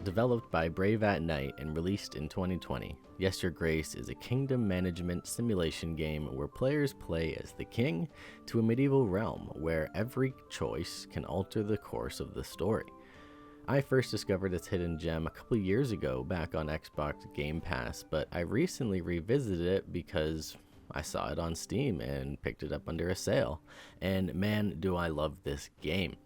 Developed by Brave at Night and released in 2020, Yes Your Grace is a kingdom management simulation game where players play as the king to a medieval realm where every choice can alter the course of the story. I first discovered this hidden gem a couple years ago back on Xbox Game Pass, but I recently revisited it because I saw it on Steam and picked it up under a sale. And man, do I love this game.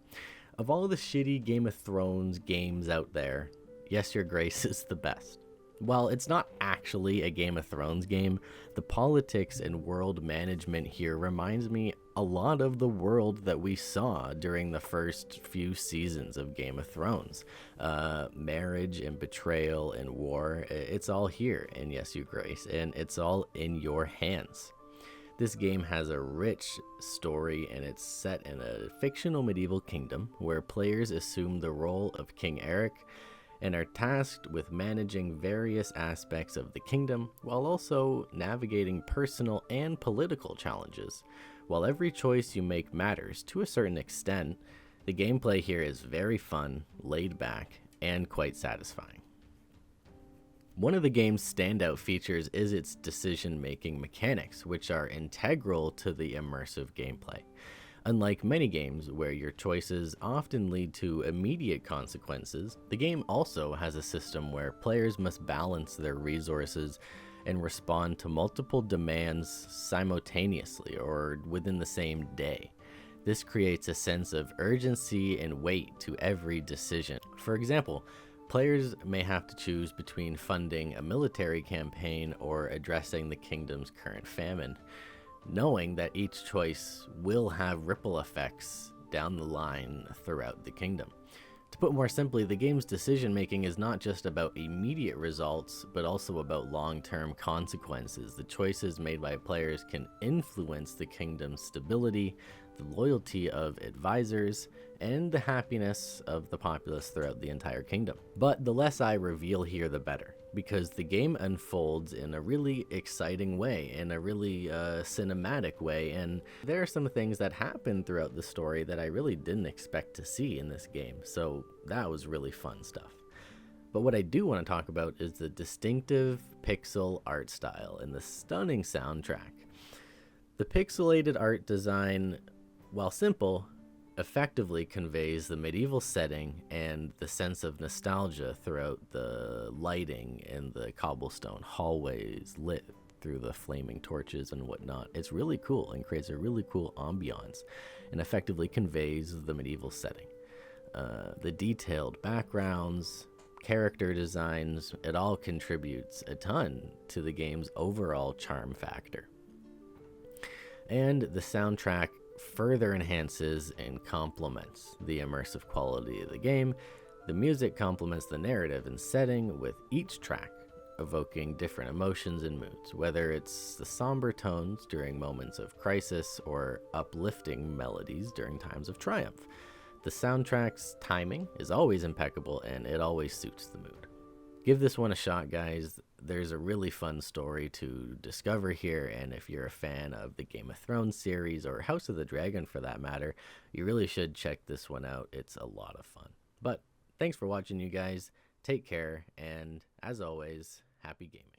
Of all the shitty Game of Thrones games out there, Yes Your Grace is the best. While it's not actually a Game of Thrones game, the politics and world management here reminds me a lot of the world that we saw during the first few seasons of Game of Thrones. Marriage and betrayal and war, it's all here in Yes Your Grace, and it's all in your hands. This game has a rich story, and it's set in a fictional medieval kingdom where players assume the role of King Eric and are tasked with managing various aspects of the kingdom while also navigating personal and political challenges. While every choice you make matters to a certain extent, the gameplay here is very fun, laid back, and quite satisfying. One of the game's standout features is its decision-making mechanics, which are integral to the immersive gameplay. Unlike many games where your choices often lead to immediate consequences, the game also has a system where players must balance their resources and respond to multiple demands simultaneously or within the same day. This creates a sense of urgency and weight to every decision. For example, players may have to choose between funding a military campaign or addressing the kingdom's current famine, knowing that each choice will have ripple effects down the line throughout the kingdom. To put more simply, the game's decision making is not just about immediate results, but also about long-term consequences. The choices made by players can influence the kingdom's stability, the loyalty of advisors, and the happiness of the populace throughout the entire kingdom. But the less I reveal here, the better, because the game unfolds in a really exciting way, in a really cinematic way, and there are some things that happen throughout the story that I really didn't expect to see in this game, so that was really fun stuff. But what I do want to talk about is the distinctive pixel art style and the stunning soundtrack. The pixelated art design, while simple, effectively conveys the medieval setting and the sense of nostalgia throughout the lighting and the cobblestone hallways lit through the flaming torches and whatnot. It's really cool and creates a really cool ambiance and effectively conveys the medieval setting. The detailed backgrounds, character designs, it all contributes a ton to the game's overall charm factor. And the soundtrack further enhances and complements the immersive quality of the game. The music complements the narrative and setting, with each track evoking different emotions and moods, whether it's the somber tones during moments of crisis or uplifting melodies during times of triumph. The soundtrack's timing is always impeccable, and it always suits the mood. Give this one a shot, guys. There's a really fun story to discover here, and if you're a fan of the Game of Thrones series, or House of the Dragon for that matter, you really should check this one out. It's a lot of fun. But thanks for watching, you guys. Take care, and as always, happy gaming.